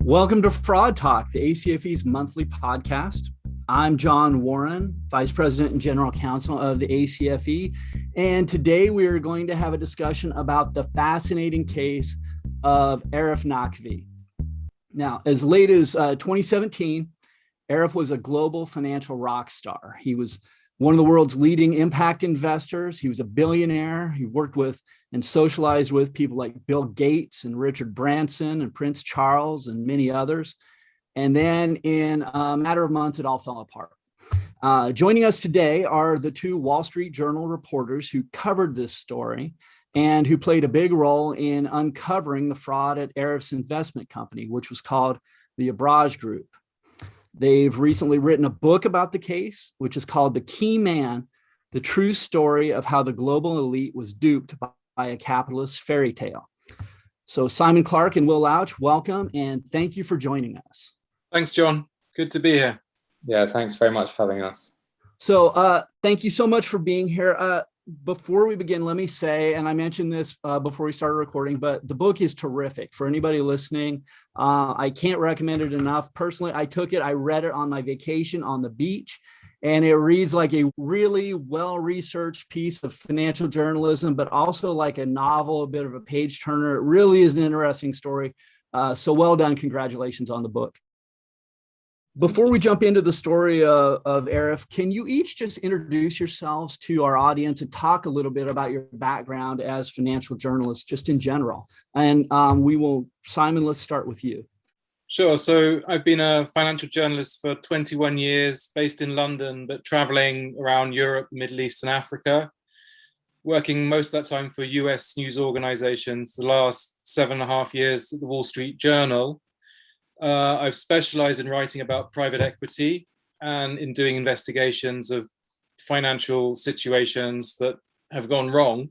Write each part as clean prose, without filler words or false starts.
Welcome to Fraud Talk, the ACFE's monthly podcast. I'm John Warren, Vice President and General Counsel of the ACFE, and today we are going to have a discussion about the fascinating case of Arif Naqvi. Now, as late as 2017, Arif was a global financial rock star. He was one of the world's leading impact investors. He was a billionaire. He worked with and socialized with people like Bill Gates and Richard Branson and Prince Charles and many others. And then in a matter of months, it all fell apart. Joining us today are the two Wall Street Journal reporters who covered this story and who played a big role in uncovering the fraud at Arif's investment company, which was called the Abraaj Group. They've recently written a book about the case, which is called The Key Man, The True Story of How the Global Elite Was Duped by a Capitalist Fairy Tale. So Simon, Clark and Will Louch, welcome, and thank you for joining us. Thanks, John. Good to be here. Yeah, thanks very much for having us. So thank you so much for being here. Before we begin, let me say, and I mentioned this before we started recording, but the book is terrific for anybody listening. I can't recommend it enough. Personally, I took it, I read it on my vacation on the beach, and it reads like a really well-researched piece of financial journalism, but also like a novel, a bit of a page turner. It really is an interesting story. So well done. Congratulations on the book. Before we jump into the story of Arif, can you each just introduce yourselves to our audience and talk a little bit about your background as financial journalists, just in general? And Simon, let's start with you. Sure. So I've been a financial journalist for 21 years, based in London, but traveling around Europe, Middle East, and Africa, working most of that time for US news organizations, the last 7.5 years at the Wall Street Journal. I've specialized in writing about private equity and in doing investigations of financial situations that have gone wrong.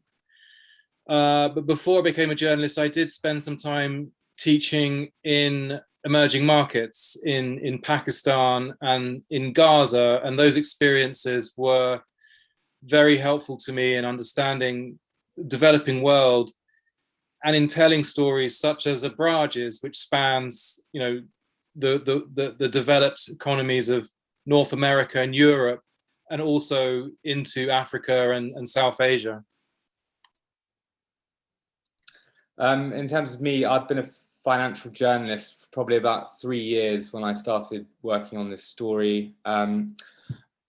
But before I became a journalist, I did spend some time teaching in emerging markets in Pakistan and in Gaza. And those experiences were very helpful to me in understanding the developing world and in telling stories such as Abraaj's, which spans, the developed economies of North America and Europe, and also into Africa and South Asia. In terms of me, I've been a financial journalist for probably about 3 years when I started working on this story.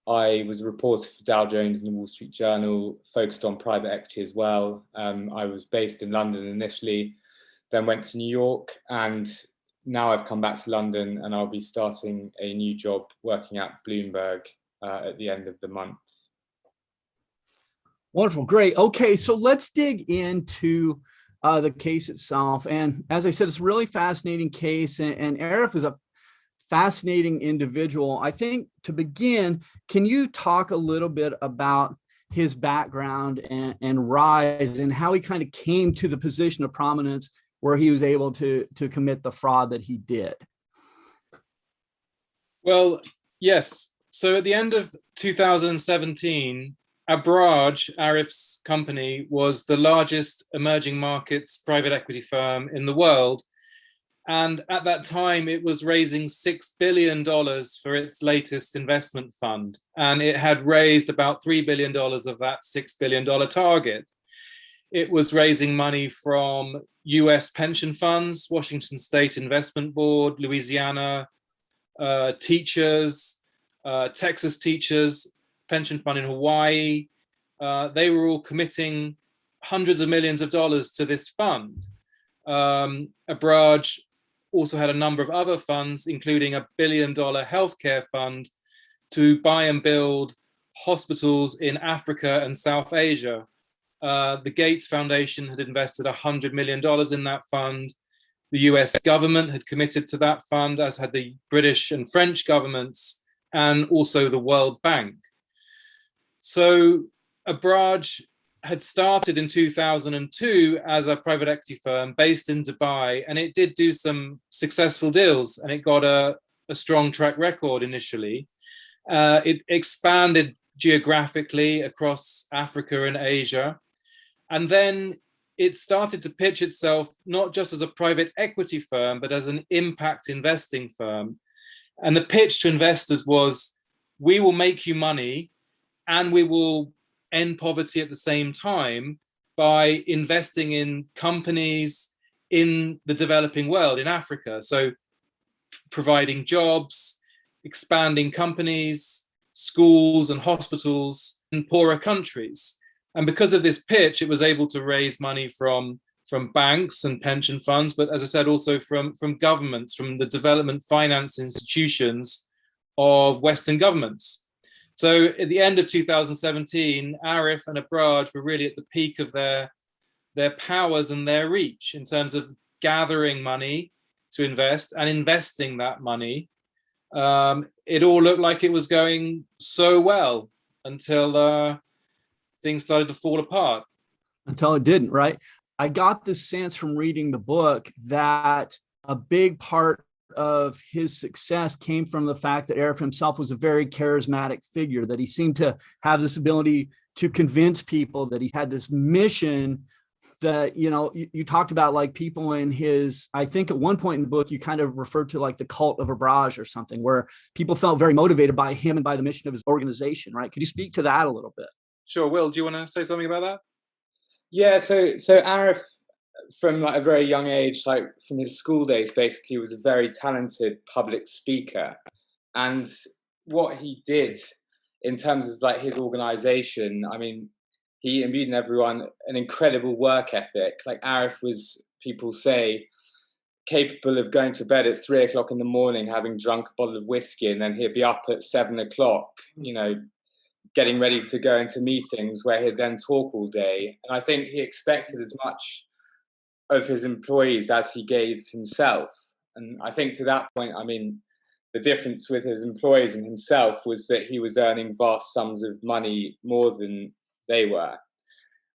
I was a reporter for Dow Jones and the Wall Street Journal, focused on private equity as well. I was based in London initially, then went to New York, and now I've come back to London and I'll be starting a new job working at Bloomberg at the end of the month. Wonderful, great. Okay, so let's dig into the case itself. And as I said, it's a really fascinating case, and Arif is a fascinating individual. I think to begin, can you talk a little bit about his background and rise and how he kind of came to the position of prominence where he was able to commit the fraud that he did? Well, yes. So at the end of 2017, Abraaj, Arif's company, was the largest emerging markets private equity firm in the world. And at that time, it was raising $6 billion for its latest investment fund. And it had raised about $3 billion of that $6 billion target. It was raising money from US pension funds, Washington State Investment Board, Louisiana, teachers, Texas teachers, pension fund in Hawaii. They were all committing hundreds of millions of dollars to this fund. Abraaj also had a number of other funds, including $1 billion healthcare fund to buy and build hospitals in Africa and South Asia. The Gates Foundation had invested $100 million in that fund. The US government had committed to that fund, as had the British and French governments, and also the World Bank. So Abraaj had started in 2002 as a private equity firm based in Dubai, and it did do some successful deals, and it got a strong track record initially. It expanded geographically across Africa and Asia. And then it started to pitch itself not just as a private equity firm, but as an impact investing firm. And the pitch to investors was, we will make you money and we will end poverty at the same time by investing in companies in the developing world, in Africa. So providing jobs, expanding companies, schools and hospitals in poorer countries. And because of this pitch, it was able to raise money from banks and pension funds, but as I said, also from governments, from the development finance institutions of Western governments. So at the end of 2017, Arif and Abraaj were really at the peak of their powers and their reach in terms of gathering money to invest and investing that money. It all looked like it was going so well until things started to fall apart. Until it didn't, right? I got this sense from reading the book that a big part of his success came from the fact that Arif himself was a very charismatic figure, that he seemed to have this ability to convince people, that he had this mission that, you talked about like people in his, I think at one point in the book, you kind of referred to like the cult of Abraaj or something, where people felt very motivated by him and by the mission of his organization, right? Could you speak to that a little bit? Sure. Will, do you want to say something about that? Yeah, so Arif, from like a very young age, like from his school days, basically was a very talented public speaker. And what he did in terms of like his organization, I mean, he imbued in everyone an incredible work ethic. Like Arif was, people say, capable of going to bed at 3 o'clock in the morning, having drunk a bottle of whiskey, and then he'd be up at 7 o'clock, getting ready to go into meetings where he'd then talk all day. And I think he expected as much of his employees as he gave himself. And I think to that point, I mean, the difference with his employees and himself was that he was earning vast sums of money more than they were.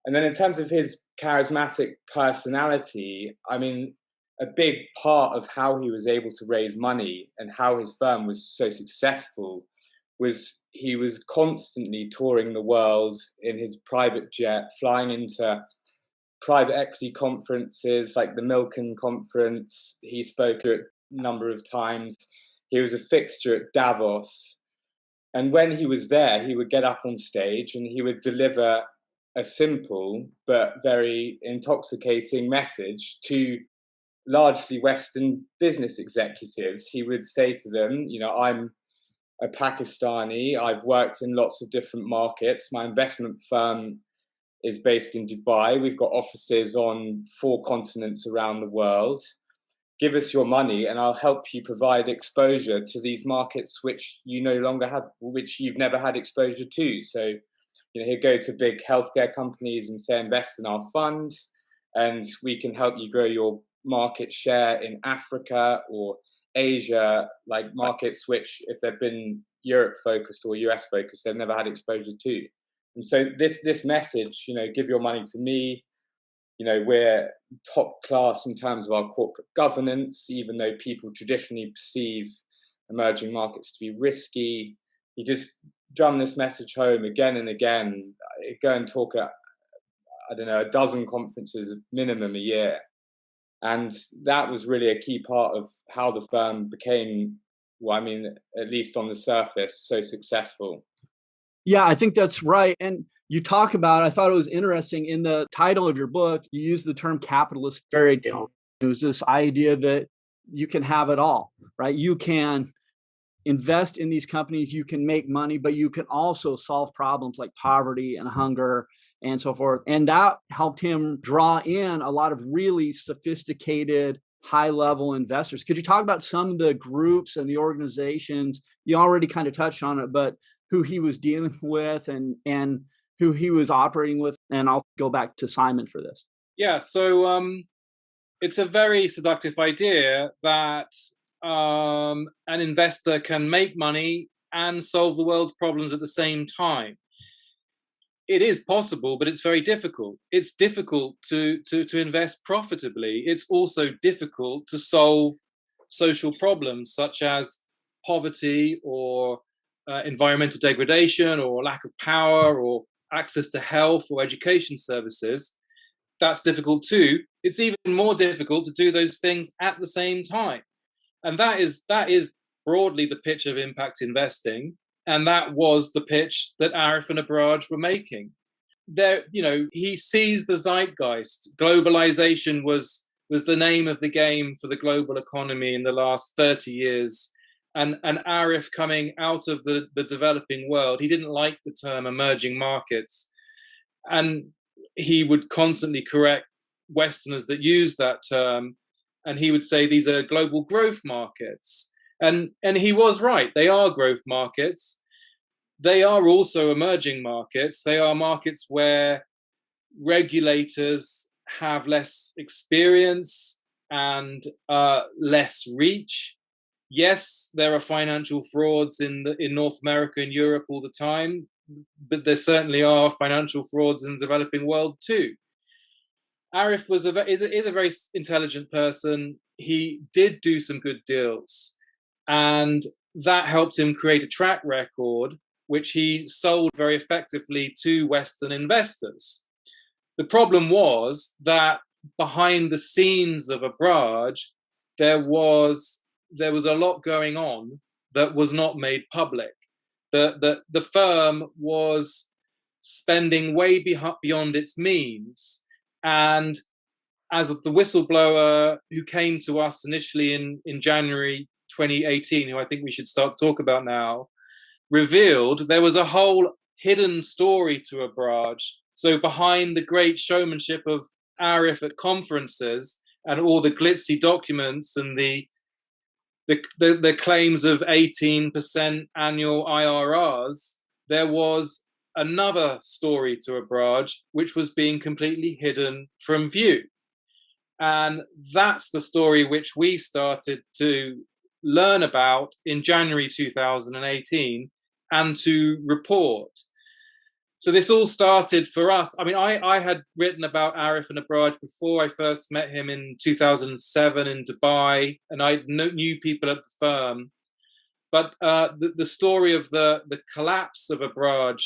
And then in terms of his charismatic personality, I mean, a big part of how he was able to raise money and how his firm was so successful was he was constantly touring the world in his private jet, flying into private equity conferences like the Milken Conference. He spoke at a number of times. He was a fixture at Davos. And when he was there, he would get up on stage and he would deliver a simple but very intoxicating message to largely Western business executives. He would say to them, I'm a Pakistani. I've worked in lots of different markets. My investment firm is based in Dubai. We've got offices on 4 continents around the world. Give us your money and I'll help you provide exposure to these markets which you no longer have, which you've never had exposure to. So, he'd go to big healthcare companies and say, invest in our fund and we can help you grow your market share in Africa or Asia, like markets which, if they've been Europe focused or US focused, they've never had exposure to. And so this message, give your money to me. We're top class in terms of our corporate governance, even though people traditionally perceive emerging markets to be risky. You just drum this message home again and again. Go and talk at, a dozen conferences minimum a year. And that was really a key part of how the firm became, at least on the surface, so successful. Yeah, I think that's right. And you talk about, I thought it was interesting, in the title of your book, you use the term capitalist fairy tale. It was this idea that you can have it all, right? You can invest in these companies, you can make money, but you can also solve problems like poverty and hunger and so forth. And that helped him draw in a lot of really sophisticated, high-level investors. Could you talk about some of the groups and the organizations? You already kind of touched on it, but who he was dealing with and who he was operating with. And I'll go back to Simon for this. Yeah, so it's a very seductive idea that an investor can make money and solve the world's problems at the same time. It is possible, but it's very difficult. It's difficult to invest profitably. It's also difficult to solve social problems such as poverty or environmental degradation or lack of power or access to health or education services. that's difficult too. It's even more difficult to do those things at the same time. And that is broadly the pitch of impact investing. And that was the pitch that Arif and Abraaj were making. There, he sees the zeitgeist. Globalization was the name of the game for the global economy in the last 30 years. And Arif, coming out of the developing world, he didn't like the term emerging markets. And he would constantly correct Westerners that use that term. And he would say these are global growth markets. And he was right. They are growth markets. They are also emerging markets. They are markets where regulators have less experience and less reach. Yes, there are financial frauds in North America and Europe all the time, but there certainly are financial frauds in the developing world too. Arif is a very intelligent person. He did do some good deals, and that helped him create a track record, which he sold very effectively to Western investors. The problem was that behind the scenes of Abraaj, there was a lot going on that was not made public. The firm was spending way beyond its means. And as the whistleblower who came to us initially in January 2018, who I think we should start to talk about now, revealed, there was a whole hidden story to Abraaj. So behind the great showmanship of Arif at conferences and all the glitzy documents and the claims of 18% annual IRRs, there was another story to Abraaj, which was being completely hidden from view. And that's the story which we started to learn about in January 2018 and to report. So this all started for us. I mean, I had written about Arif and Abraaj before. I first met him in 2007 in Dubai, and I knew people at the firm. But the story of the collapse of Abraaj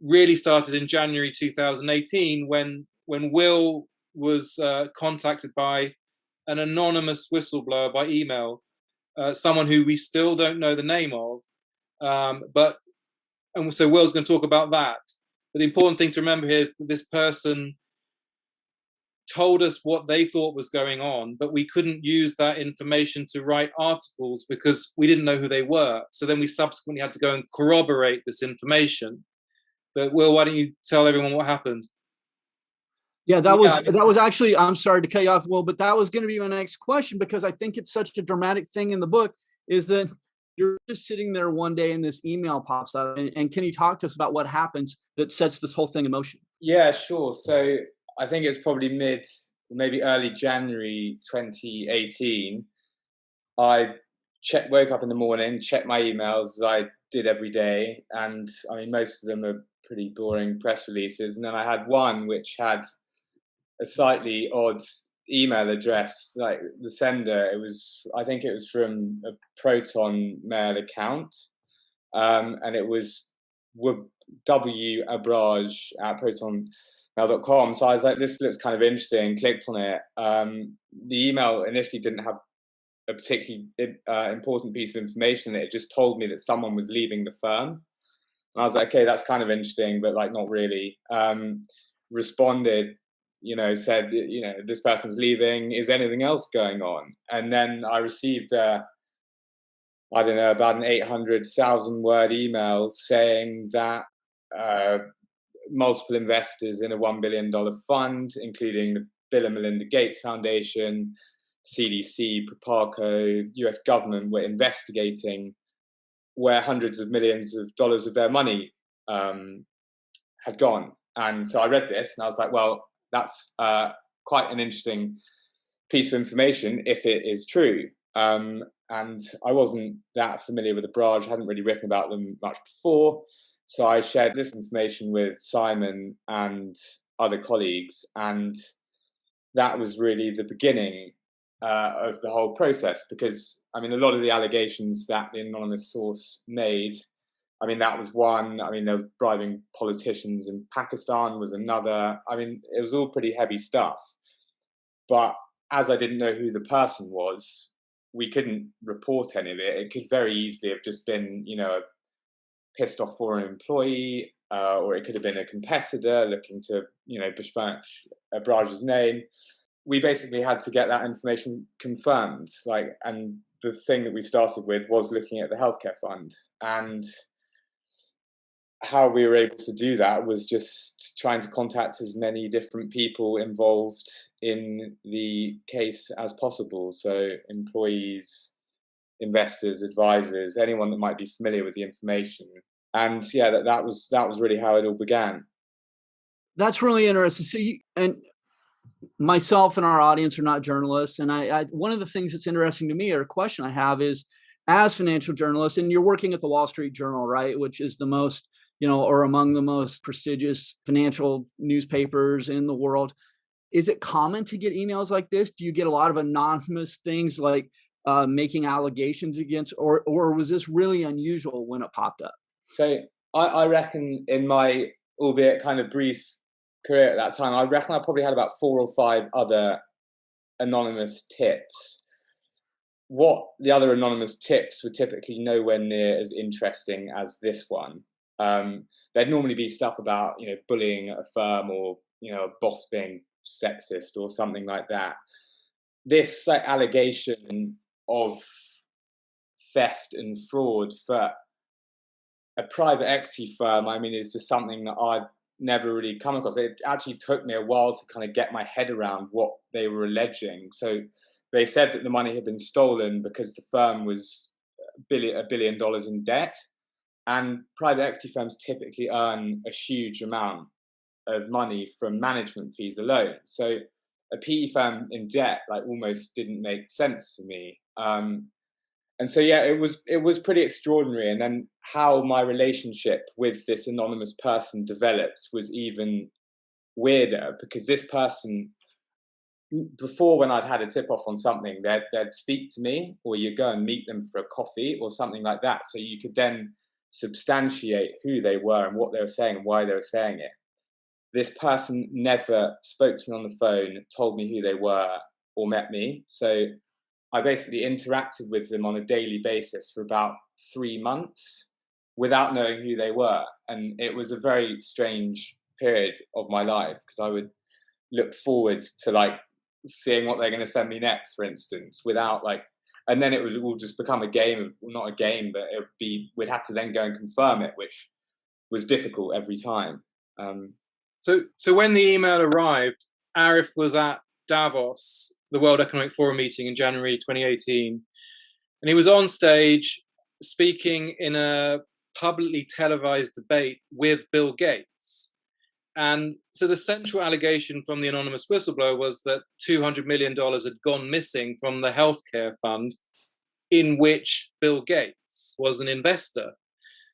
really started in January 2018 when Will was contacted by an anonymous whistleblower by email, someone who we still don't know the name of. And so Will's going to talk about that. But the important thing to remember here is that this person told us what they thought was going on, but we couldn't use that information to write articles because we didn't know who they were. So then we subsequently had to go and corroborate this information. But Will, why don't you tell everyone what happened? Yeah, that was actually, I'm sorry to cut you off, Will, but that was going to be my next question, because I think it's such a dramatic thing in the book, is that you're just sitting there one day and this email pops up. And can you talk to us about what happens that sets this whole thing in motion? Yeah, sure. So I think it's probably maybe early January 2018. I woke up in the morning, checked my emails as I did every day. And I mean, most of them are pretty boring press releases. And then I had one which had a slightly odd email address, like the sender. I think it was from a Proton Mail account. And it was wabraaj@protonmail.com. So I was like, this looks kind of interesting, clicked on it. The email initially didn't have a particularly important piece of information in it. It just told me that someone was leaving the firm. And I was like, okay, that's kind of interesting, but like not really. Responded, said, this person's leaving. Is anything else going on? And then I received, about an 800,000 word email saying that multiple investors in a $1 billion fund, including the Bill and Melinda Gates Foundation, CDC, Proparco, US government, were investigating where hundreds of millions of dollars of their money had gone. And so I read this and I was like, well, that's quite an interesting piece of information if it is true. And I wasn't that familiar with Abraaj, hadn't really written about them much before. So I shared this information with Simon and other colleagues. And that was really the beginning of the whole process, because, I mean, a lot of the allegations that the anonymous source made I mean, that was one. I mean, there was bribing politicians in Pakistan was another. I mean, it was all pretty heavy stuff. But as I didn't know who the person was, we couldn't report any of it. It could very easily have just been, a pissed off foreign employee, or it could have been a competitor looking to, besmirch Abraaj's name. We basically had to get that information confirmed. And the thing that we started with was looking at the healthcare fund, and how we were able to do that was just trying to contact as many different people involved in the case as possible. So employees, investors, advisors, anyone that might be familiar with the information. And yeah, that was really how it all began. That's really interesting. So and myself and our audience are not journalists. And I one of the things that's interesting to me, or a question I have, is as financial journalists, and you're working at the Wall Street Journal, right, which is the most, or among the most prestigious financial newspapers in the world. Is it common to get emails like this? Do you get a lot of anonymous things like making allegations against, or was this really unusual when it popped up? So I reckon in my, albeit kind of brief career at that time, I reckon I probably had about 4 or 5 other anonymous tips. What the other anonymous tips were typically nowhere near as interesting as this one. There'd normally be stuff about, bullying a firm, or, a boss being sexist or something like that. This allegation of theft and fraud for a private equity firm, I mean, is just something that I've never really come across. It actually took me a while to kind of get my head around what they were alleging. So they said that the money had been stolen because the firm was $1 billion in debt. And private equity firms typically earn a huge amount of money from management fees alone. So a PE firm in debt almost didn't make sense to me. And so, yeah, it was pretty extraordinary. And then how my relationship with this anonymous person developed was even weirder, because this person, before, when I'd had a tip-off on something, they'd speak to me, or you go and meet them for a coffee or something like that. So you could then substantiate who they were and what they were saying and why they were saying it. This person never spoke to me on the phone, told me who they were, or met me. So I basically interacted with them on a daily basis for about 3 months without knowing who they were. And it was a very strange period of my life, because I would look forward to seeing what they're going to send me next, for instance, without and then it would all just become a game, not a game, but we'd have to then go and confirm it, which was difficult every time. So when the email arrived, Arif was at Davos, the World Economic Forum meeting in January 2018, and he was on stage speaking in a publicly televised debate with Bill Gates. And so the central allegation from the anonymous whistleblower was that $200 million had gone missing from the healthcare fund in which Bill Gates was an investor.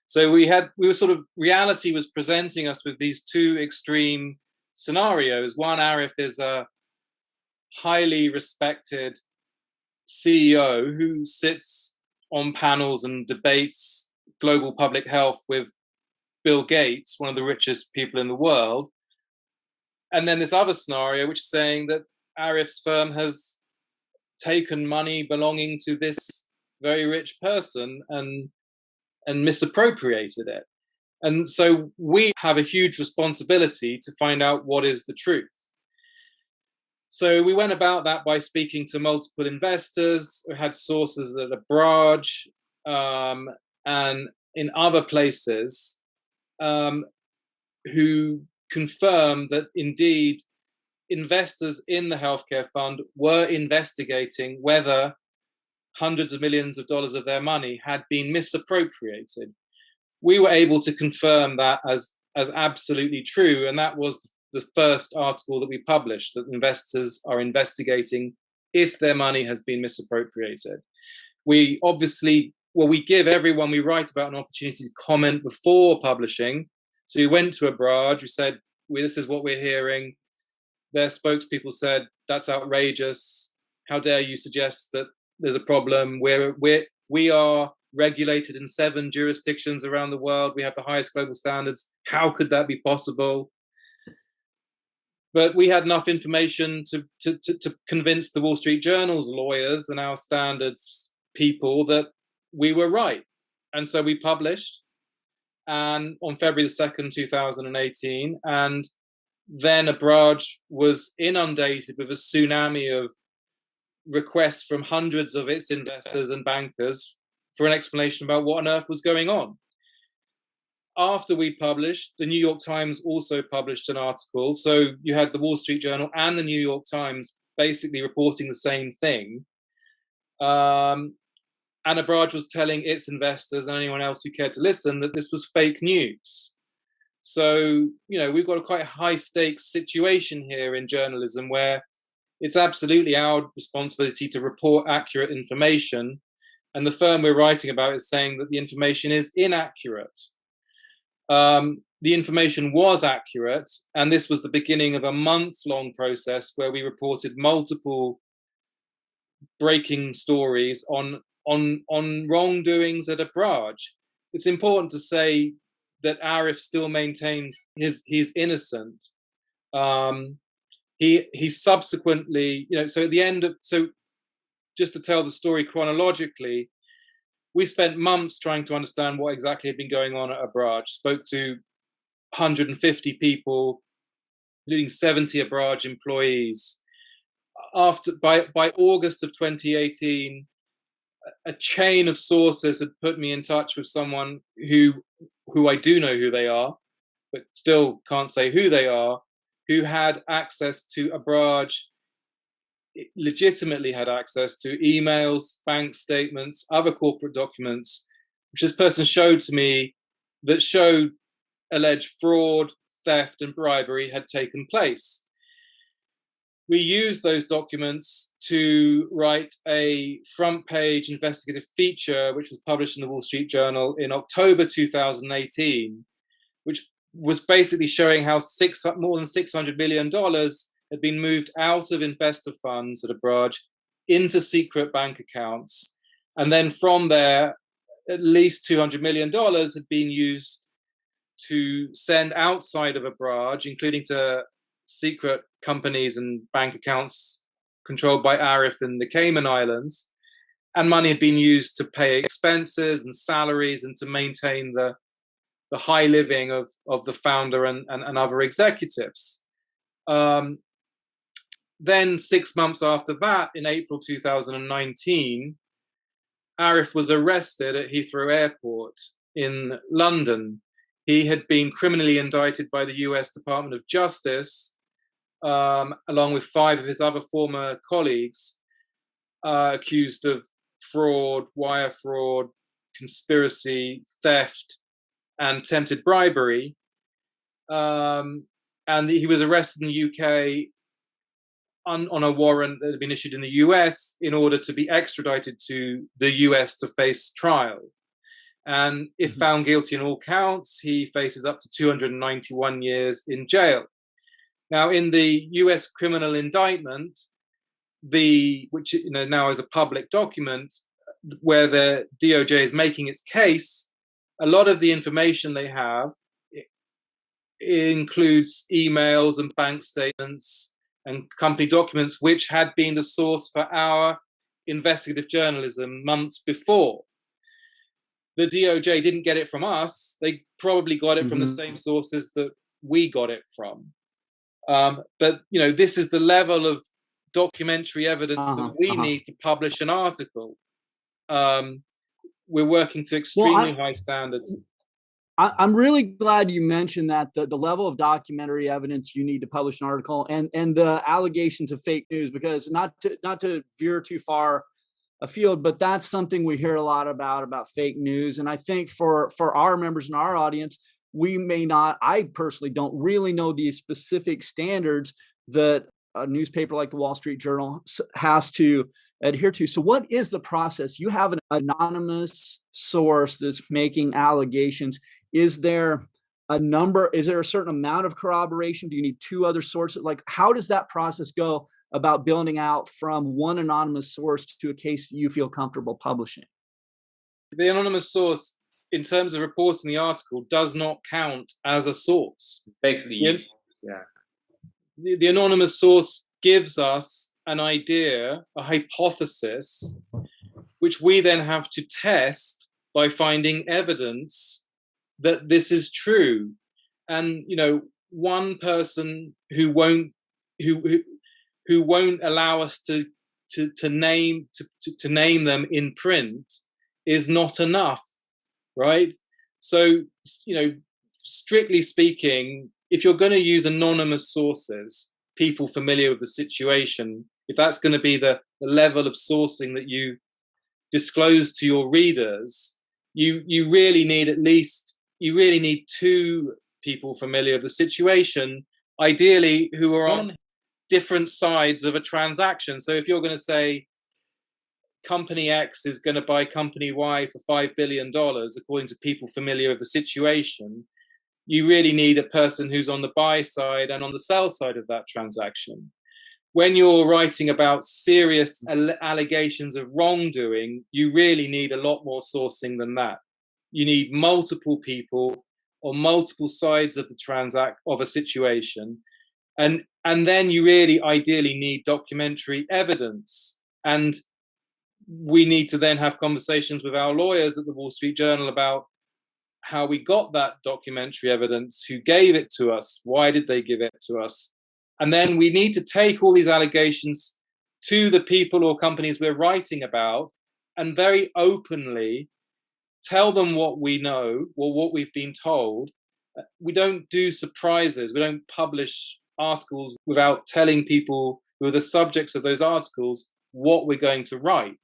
So reality was presenting us with these two extreme scenarios. One, Arif is a highly respected CEO who sits on panels and debates global public health with Bill Gates, one of the richest people in the world. And then this other scenario, which is saying that Arif's firm has taken money belonging to this very rich person and misappropriated it. And so we have a huge responsibility to find out what is the truth. So we went about that by speaking to multiple investors. We had sources at Abraaj and in other places who confirmed that indeed investors in the healthcare fund were investigating whether hundreds of millions of dollars of their money had been misappropriated. We were able to confirm that as absolutely true, and that was the first article that we published, that investors are investigating if their money has been misappropriated. We obviously, we give everyone we write about an opportunity to comment before publishing. So we went to Abraaj, we said, this is what we're hearing. Their spokespeople said, that's outrageous. How dare you suggest that there's a problem? We are regulated in 7 jurisdictions around the world. We have the highest global standards. How could that be possible? But we had enough information to convince the Wall Street Journal's lawyers and our standards people that we were right. And so we published and on February the 2nd, 2018. And then Abraaj was inundated with a tsunami of requests from hundreds of its investors and bankers for an explanation about what on earth was going on. After we published, the New York Times also published an article. So you had the Wall Street Journal and the New York Times basically reporting the same thing. And Abraaj was telling its investors and anyone else who cared to listen that this was fake news. So, we've got a quite high stakes situation here in journalism where it's absolutely our responsibility to report accurate information. And the firm we're writing about is saying that the information is inaccurate. The information was accurate, and this was the beginning of a months-long process where we reported multiple breaking stories on wrongdoings at Abraaj. It's important to say that Arif still maintains he's innocent. He subsequently, so at the end of, so just to tell the story chronologically, we spent months trying to understand what exactly had been going on at Abraaj. Spoke to 150 people, including 70 Abraaj employees. By August of 2018, a chain of sources had put me in touch with someone who I do know who they are, but still can't say who they are, who had access to Abraaj, legitimately had access to emails, bank statements, other corporate documents, which this person showed to me that showed alleged fraud, theft, and bribery had taken place. We used those documents to write a front page investigative feature, which was published in the Wall Street Journal in October 2018, which was basically showing how more than $600 million had been moved out of investor funds at Abraaj into secret bank accounts. And then from there, at least $200 million had been used to send outside of Abraaj, including to secret companies and bank accounts controlled by Arif in the Cayman Islands. And money had been used to pay expenses and salaries and to maintain the high living of the founder and other executives. Then 6 months after that, in April 2019, Arif was arrested at Heathrow Airport in London. He had been criminally indicted by the US Department of Justice, along with 5 of his other former colleagues, accused of fraud, wire fraud, conspiracy, theft, and attempted bribery. And he was arrested in the UK on a warrant that had been issued in the US in order to be extradited to the US to face trial. And if found guilty in all counts, he faces up to 291 years in jail. Now, in the US criminal indictment, which now is a public document, where the DOJ is making its case, a lot of the information they have includes emails and bank statements and company documents which had been the source for our investigative journalism months before. The DOJ didn't get it from us. They probably got it from the same sources that we got it from. But this is the level of documentary evidence that we need to publish an article. We're working to extremely high standards. I'm really glad you mentioned that the level of documentary evidence you need to publish an article and the allegations of fake news, because not to veer too far afield, but that's something we hear a lot about fake news. And I think for our members in our audience, we may not, I personally don't really know the specific standards that a newspaper like the Wall Street Journal has to adhere to. So what is the process? You have an anonymous source that's making allegations. Is there a number? Is there a certain amount of corroboration? Do you need 2 other sources? Like, how does that process go about building out from one anonymous source to a case that you feel comfortable publishing? The anonymous source, in terms of reporting the article, does not count as a source. Basically, yeah. The anonymous source gives us an idea, a hypothesis, which we then have to test by finding evidence that this is true. And one person who won't allow us to name them in print is not enough, right? So strictly speaking, if you're going to use anonymous sources, people familiar with the situation, if that's going to be the level of sourcing that you disclose to your readers, you really need two people familiar with the situation, ideally who are on different sides of a transaction. So if you're going to say company X is going to buy company Y for $5 billion, according to people familiar with the situation, you really need a person who's on the buy side and on the sell side of that transaction. When you're writing about serious allegations of wrongdoing, you really need a lot more sourcing than that. You need multiple people on multiple sides of of a situation. And then you really ideally need documentary evidence. And we need to then have conversations with our lawyers at the Wall Street Journal about how we got that documentary evidence, who gave it to us, why did they give it to us? And then we need to take all these allegations to the people or companies we're writing about and very openly tell them what we know or what we've been told. We don't do surprises. We don't publish articles without telling people who are the subjects of those articles what we're going to write.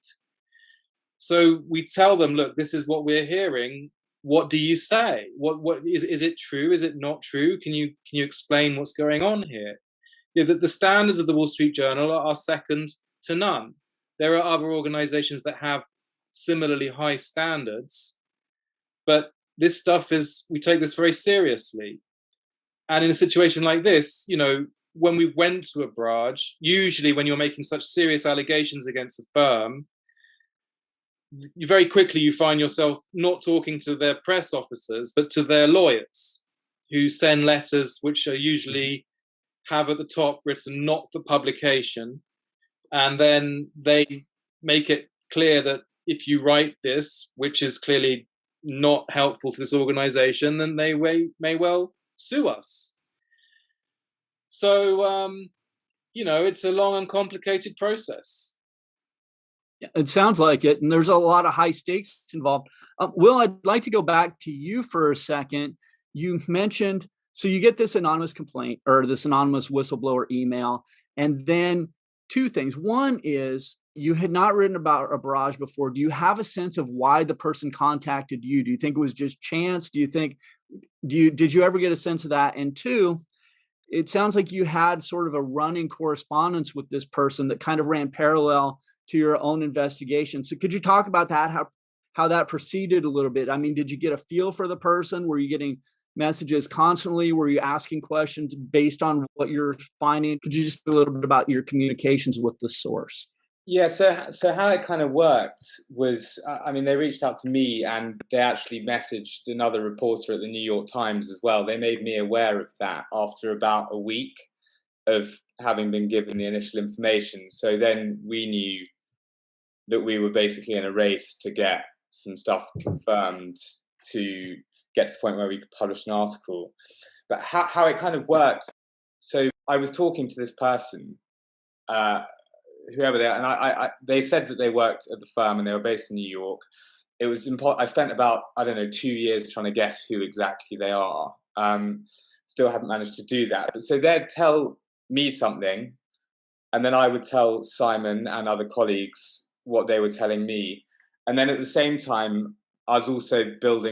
So we tell them, look, this is what we're hearing. What do you say? What is it true? Is it not true? Can you explain what's going on here? The standards of the Wall Street Journal are second to none. There are other organizations that have similarly high standards, but this stuff we take this very seriously. And in a situation like this, when we went to Abraaj, usually when you're making such serious allegations against a firm, very quickly you find yourself not talking to their press officers, but to their lawyers, who send letters which are usually have at the top written not for publication, and then they make it clear that if you write this, which is clearly not helpful to this organization, then they may well sue us. So it's a long and complicated process. It sounds like it, and there's a lot of high stakes involved. Will, I'd like to go back to you for a second. You mentioned, so you get this anonymous complaint or this anonymous whistleblower email, and then two things. One is you had not written about Abraaj before. Do you have a sense of why the person contacted you? Do you think it was just chance? Did you ever get a sense of that? And two, it sounds like you had sort of a running correspondence with this person that kind of ran parallel to your own investigation. So could you talk about that, how that proceeded a little bit? I mean, did you get a feel for the person? Were you getting messages constantly? Were you asking questions based on what you're finding? Could you just say a little bit about your communications with the source? Yeah, so how it kind of worked was, they reached out to me and they actually messaged another reporter at the New York Times as well. They made me aware of that after about a week of having been given the initial information. So then we knew that we were basically in a race to get some stuff confirmed to get to the point where we could publish an article. But how it kind of worked, so I was talking to this person, whoever they are, and they said that they worked at the firm and they were based in New York. It was I spent about, 2 years trying to guess who exactly they are. Still haven't managed to do that. But so they'd tell me something, and then I would tell Simon and other colleagues what they were telling me. And then at the same time, I was also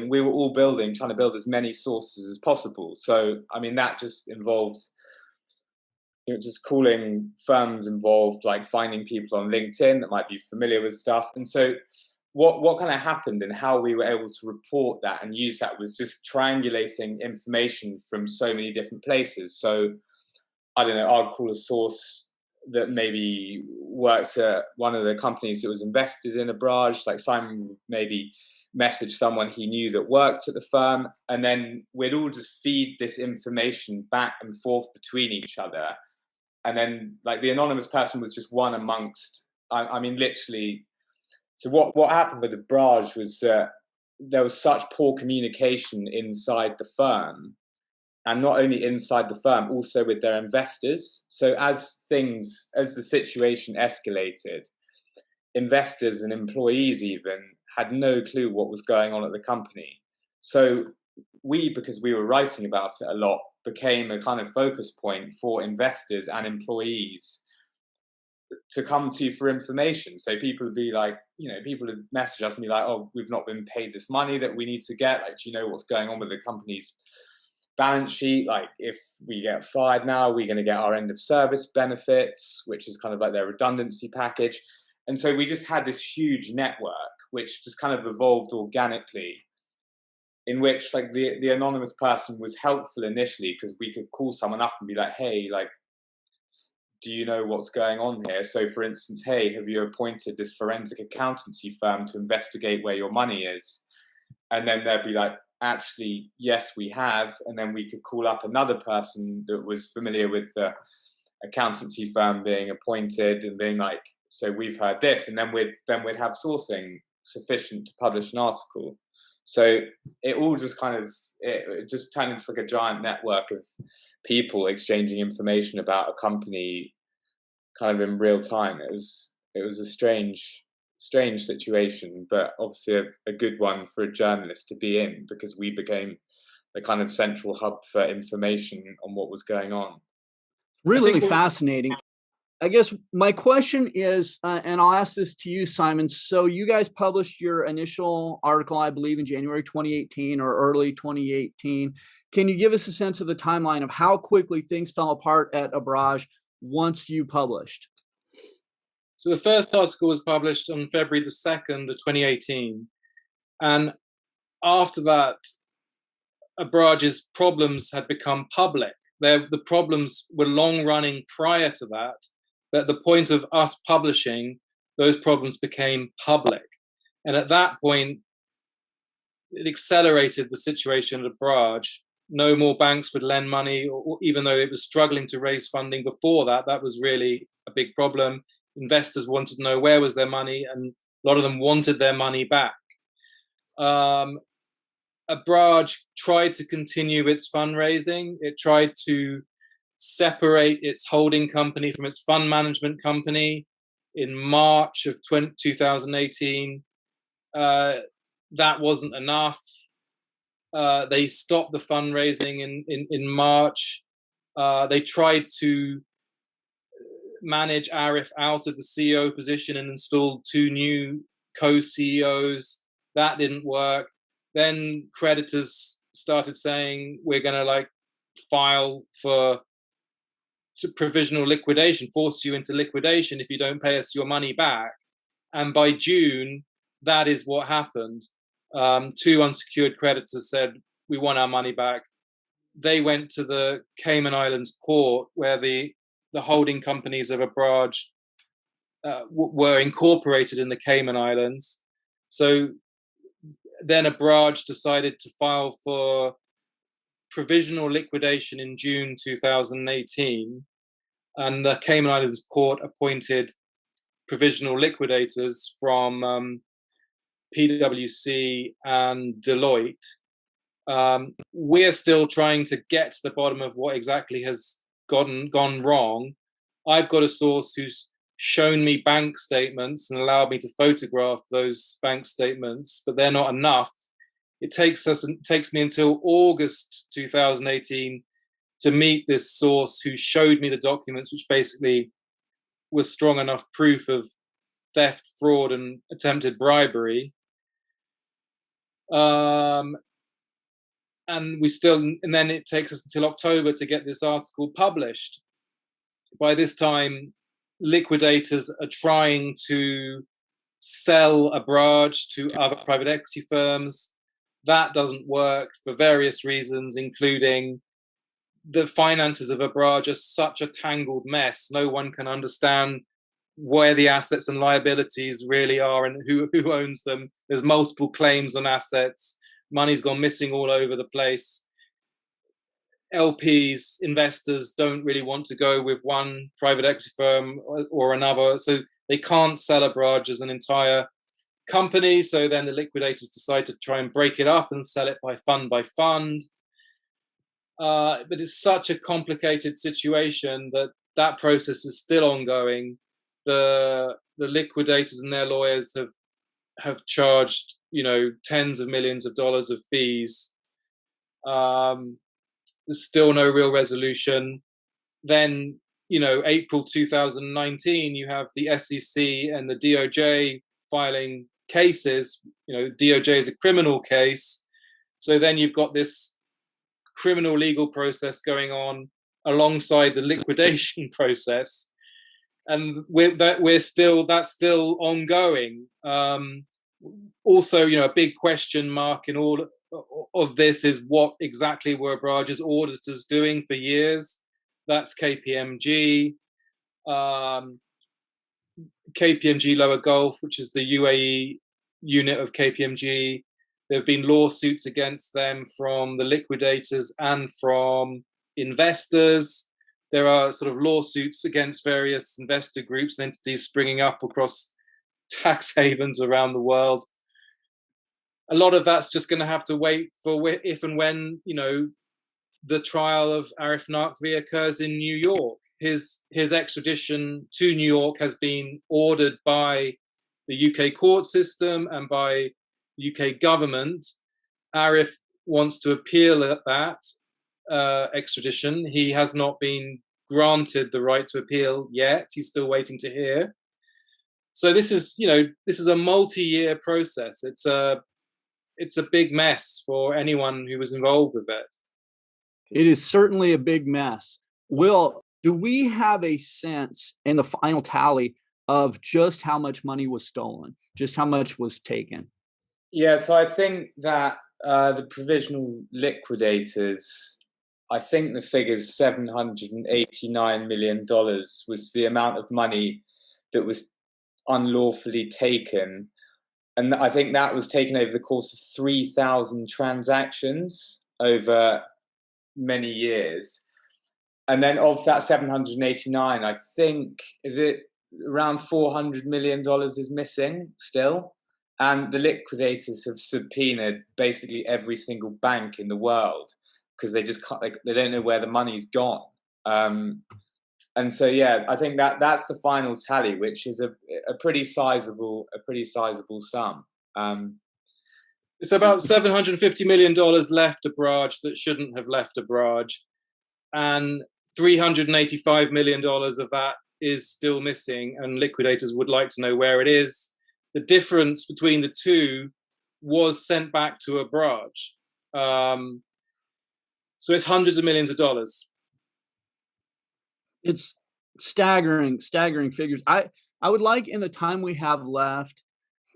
we were all trying to build as many sources as possible. So, that just involved just calling firms involved, like finding people on LinkedIn that might be familiar with stuff. And so what kind of happened and how we were able to report that and use that was just triangulating information from so many different places. So, I'd call a source that maybe works at one of the companies that was invested in Abraaj, like Simon maybe message someone he knew that worked at the firm, and then we'd all just feed this information back and forth between each other. And then like the anonymous person was just one amongst, I mean, literally. So what happened with Abraaj was there was such poor communication inside the firm, and not only inside the firm, also with their investors. So as the situation escalated, investors and employees even had no clue what was going on at the company. So because we were writing about it a lot, became a kind of focus point for investors and employees to come to for information. So people would be like, people would message us and be like, oh, we've not been paid this money that we need to get. Like, do you know what's going on with the company's balance sheet? Like, if we get fired now, we're going to get our end of service benefits, which is kind of like their redundancy package. And so we just had this huge network, which just kind of evolved organically, in which like the anonymous person was helpful initially because we could call someone up and be like, hey, like, do you know what's going on here? So for instance, hey, have you appointed this forensic accountancy firm to investigate where your money is? And then they'd be like, actually, yes, we have. And then we could call up another person that was familiar with the accountancy firm being appointed and being like, so we've heard this. And then we'd have sourcing sufficient to publish an article. So it all just it just turned into like a giant network of people exchanging information about a company kind of in real time. It was a strange situation, but obviously a good one for a journalist to be in, because we became the kind of central hub for information on what was going on. Really fascinating. I guess my question is, and I'll ask this to you, Simon. So you guys published your initial article, I believe, in January 2018 or early 2018. Can you give us a sense of the timeline of how quickly things fell apart at Abraaj once you published? So the first article was published on February the 2nd of 2018. And after that, Abraaj's problems had become public. The problems were long running prior to that. But at the point of us publishing, those problems became public. And at that point, it accelerated the situation at Abraaj. No more banks would lend money, or even though it was struggling to raise funding before that, that was really a big problem. Investors wanted to know where was their money, and a lot of them wanted their money back. Abraaj tried to continue its fundraising. It tried to separate its holding company from its fund management company in March of 2018. That wasn't enough. They stopped the fundraising in March. They tried to manage Arif out of the CEO position and installed 2 new co-CEOs. That didn't work. Then creditors started saying, we're going to file for provisional liquidation, force you into liquidation if you don't pay us your money back. And by June, that is what happened. 2 unsecured creditors said, we want our money back. They went to the Cayman Islands court, where the holding companies of Abraaj were incorporated in the Cayman Islands. So then Abraaj decided to file for provisional liquidation in June 2018. And the Cayman Islands court appointed provisional liquidators from PwC and Deloitte. We're still trying to get to the bottom of what exactly has gone wrong. I've got a source who's shown me bank statements and allowed me to photograph those bank statements, but they're not enough. It takes me until August 2018 to meet this source who showed me the documents, which basically was strong enough proof of theft, fraud, and attempted bribery. And then it takes us until October to get this article published. By this time, liquidators are trying to sell Abraaj to other private equity firms. That doesn't work for various reasons, including the finances of Abraaj are such a tangled mess. No one can understand where the assets and liabilities really are and who owns them. There's multiple claims on assets. Money's gone missing all over the place. LPs, investors don't really want to go with one private equity firm or another. So they can't sell Abraaj as an entire company. So then the liquidators decide to try and break it up and sell it by fund by fund. But it's such a complicated situation that process is still ongoing. The liquidators and their lawyers have charged, tens of millions of dollars of fees. There's still no real resolution. Then, April 2019, you have the SEC and the DOJ filing cases. DOJ is a criminal case. So then you've got this criminal legal process going on alongside the liquidation process. And that's still ongoing. Also, a big question mark in all of this is what exactly were Abraaj's auditors doing for years. That's KPMG, KPMG Lower Gulf, which is the UAE unit of KPMG. There have been lawsuits against them from the liquidators and from investors. There are sort of lawsuits against various investor groups and entities springing up across tax havens around the world. A lot of that's just going to have to wait for if and when, the trial of Arif Naqvi occurs in New York. His extradition to New York has been ordered by the UK court system and by the UK government. Arif wants to appeal at that extradition. He has not been granted the right to appeal yet. He's still waiting to hear. So this is a multi-year process. It's a big mess for anyone who was involved with it. It is certainly a big mess. Will, do we have a sense in the final tally of just how much money was stolen, just how much was taken? Yeah, so I think that the provisional liquidators, I think the figure's $789 million was the amount of money that was unlawfully taken. And I think that was taken over the course of 3,000 transactions over many years. And then of that 789, I think, is it around $400 million is missing still? And the liquidators have subpoenaed basically every single bank in the world because they just can't, they don't know where the money's gone. And so, yeah, I think that's the final tally, which is a pretty sizable sum. It's about $750 million left Abraaj that shouldn't have left Abraaj, and $385 million of that is still missing, and liquidators would like to know where it is. The difference between the two was sent back to Abraaj. So it's hundreds of millions of dollars. It's staggering figures. I would like, in the time we have left,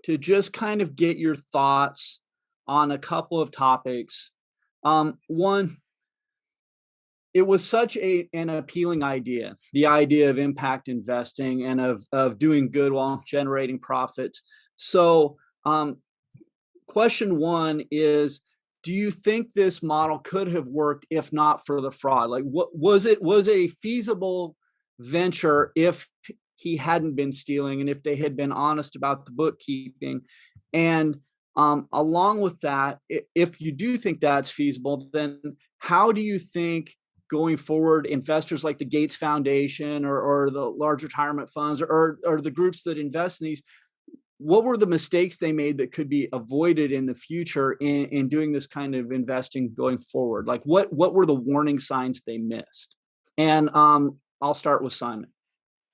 to just kind of get your thoughts on a couple of topics. One, it was such an appealing idea, the idea of impact investing and of doing good while generating profits. So question one is, do you think this model could have worked if not for the fraud? Like, what was it a feasible venture if he hadn't been stealing and if they had been honest about the bookkeeping? And along with that, if you do think that's feasible, then how do you think going forward investors like the Gates Foundation or the large retirement funds or the groups that invest in these, what were the mistakes they made that could be avoided in the future in doing this kind of investing going forward? Like what were the warning signs they missed? And I'll start with Simon.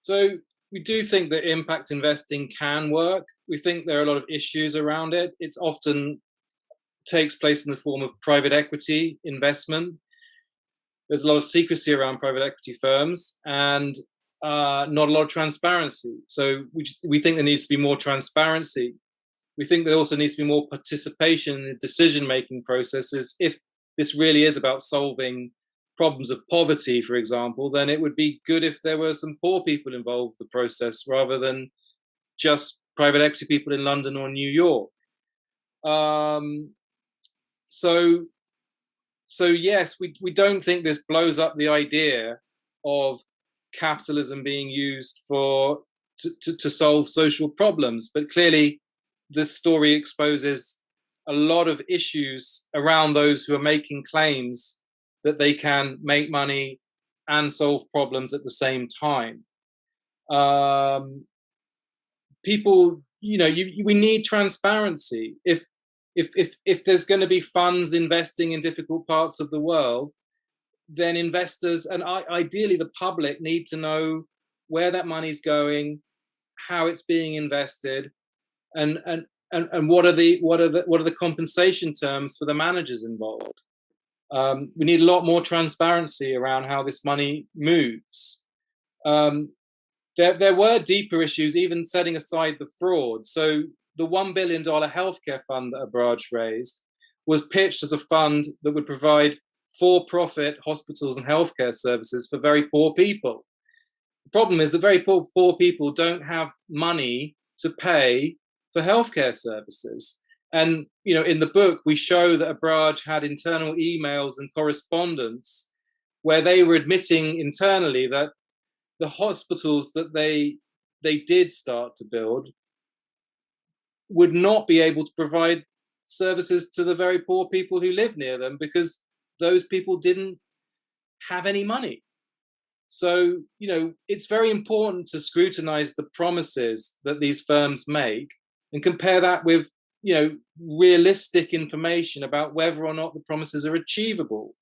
So we do think that impact investing can work. We think there are a lot of issues around it. It's often takes place in the form of private equity investment. There's a lot of secrecy around private equity firms and not a lot of transparency. So we think there needs to be more transparency. We think there also needs to be more participation in the decision-making processes if this really is about solving problems of poverty, for example, then it would be good if there were some poor people involved in the process rather than just private equity people in London or New York. So yes, we don't think this blows up the idea of capitalism being used to solve social problems, but clearly this story exposes a lot of issues around those who are making claims that they can make money and solve problems at the same time. People, we need transparency. If there's going to be funds investing in difficult parts of the world, then investors and ideally the public need to know where that money's going, how it's being invested, and what are the compensation terms for the managers involved. We need a lot more transparency around how this money moves. There were deeper issues, even setting aside the fraud. So the $1 billion healthcare fund that Abraaj raised was pitched as a fund that would provide for-profit hospitals and healthcare services for very poor people. The problem is that very poor people don't have money to pay for healthcare services. And in the book, we show that Abraaj had internal emails and correspondence where they were admitting internally that the hospitals that they did start to build would not be able to provide services to the very poor people who live near them because those people didn't have any money. So, it's very important to scrutinize the promises that these firms make and compare that with, realistic information about whether or not the promises are achievable.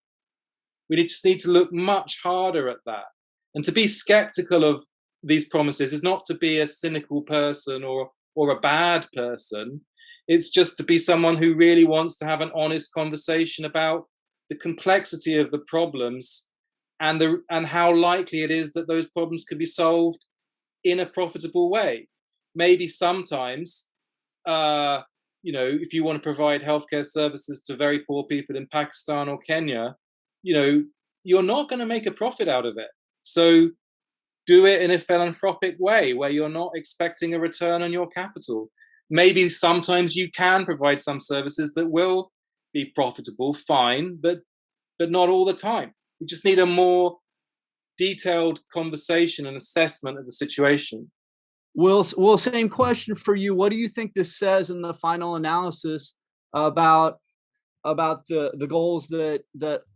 We just need to look much harder at that. And to be skeptical of these promises is not to be a cynical person or a bad person. It's just to be someone who really wants to have an honest conversation about the complexity of the problems and how likely it is that those problems could be solved in a profitable way. Maybe sometimes, if you want to provide healthcare services to very poor people in Pakistan or Kenya, you're not going to make a profit out of it. So do it in a philanthropic way where you're not expecting a return on your capital. Maybe sometimes you can provide some services that will be profitable, fine, but not all the time. We just need a more detailed conversation and assessment of the situation. Will, same question for you. What do you think this says in the final analysis about the goals that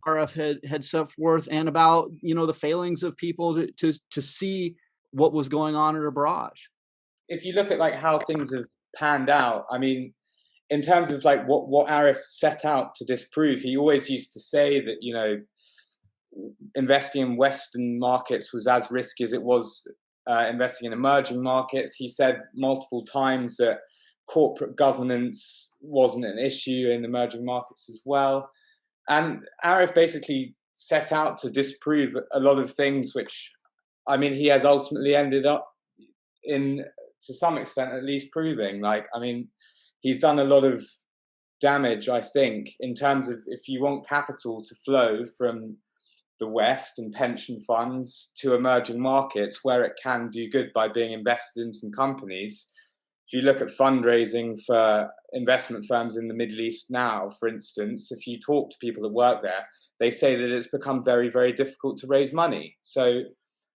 Arif had set forth, and about the failings of people to see what was going on at Abraaj? If you look at how things have panned out, I mean, in terms of what Arif set out to disprove, he always used to say that investing in Western markets was as risky as it was investing in emerging markets. He said multiple times that corporate governance wasn't an issue in emerging markets as well. And Arif basically set out to disprove a lot of things, which, I mean, he has ultimately ended up in, to some extent at least, proving. He's done a lot of damage, I think, in terms of if you want capital to flow from the West and pension funds to emerging markets where it can do good by being invested in some companies. If you look at fundraising for investment firms in the Middle East now, for instance, if you talk to people that work there, they say that it's become very, very difficult to raise money. So,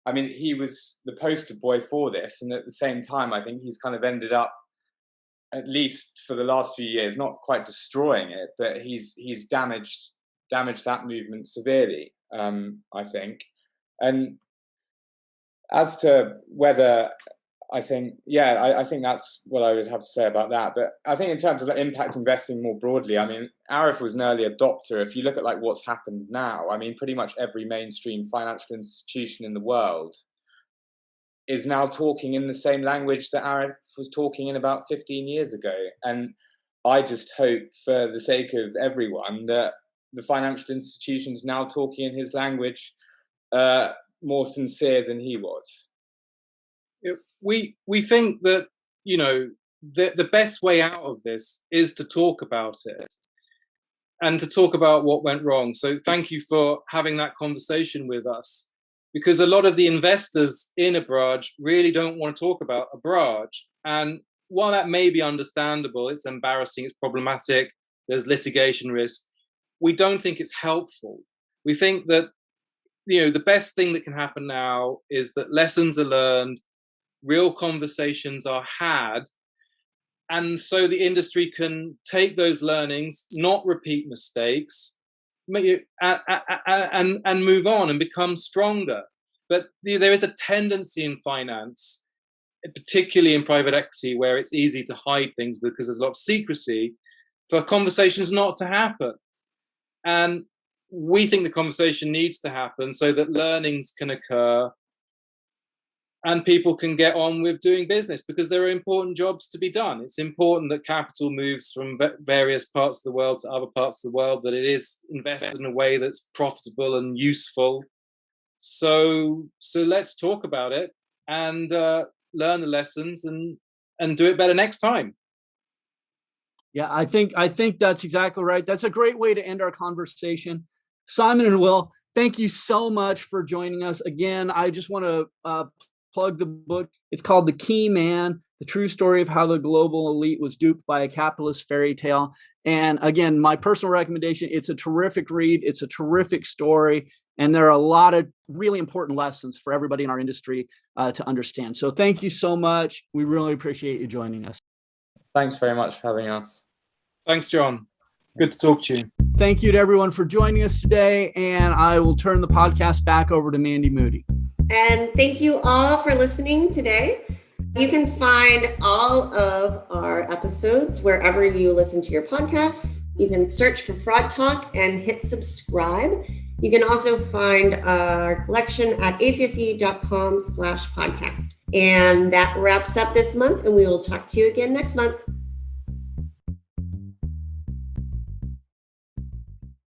I mean, he was the poster boy for this. And at the same time, I think he's kind of ended up, at least for the last few years, not quite destroying it, but he's damaged that movement severely, I think. And as to whether I think that's what I would have to say about that. But I think in terms of impact investing more broadly, I mean, Arif was an early adopter. If you look at what's happened now, I mean, pretty much every mainstream financial institution in the world is now talking in the same language that Arif was talking in about 15 years ago. And I just hope, for the sake of everyone, that the financial institutions now talking in his language more sincere than he was. We think that the best way out of this is to talk about it. and to talk about what went wrong. So thank you for having that conversation with us, because a lot of the investors in Abraaj really don't want to talk about Abraaj. And while that may be understandable, it's embarrassing, it's problematic, there's litigation risk, we don't think it's helpful. We think that, the best thing that can happen now is that lessons are learned, real conversations are had, and so the industry can take those learnings, not repeat mistakes, and move on and become stronger. But there is a tendency in finance, particularly in private equity, where it's easy to hide things because there's a lot of secrecy, for conversations not to happen. And we think the conversation needs to happen so that learnings can occur and people can get on with doing business, because there are important jobs to be done. It's important that capital moves from various parts of the world to other parts of the world, that it is invested in a way that's profitable and useful. So let's talk about it and learn the lessons and do it better next time. Yeah, I think that's exactly right. That's a great way to end our conversation. Simon and Will, thank you so much for joining us. Again, I just want to plug the book. It's called The Key Man, The True Story of How the Global Elite Was Duped by a Capitalist Fairy Tale. And again, my personal recommendation, it's a terrific read. It's a terrific story. And there are a lot of really important lessons for everybody in our industry to understand. So thank you so much. We really appreciate you joining us. Thanks very much for having us. Thanks, John. Good to talk to you. Thank you to everyone for joining us today. And I will turn the podcast back over to Mandy Moody. And thank you all for listening today. You can find all of our episodes wherever you listen to your podcasts. You can search for Fraud Talk and hit subscribe. You can also find our collection at acfe.com/podcast. And that wraps up this month, and we will talk to you again next month.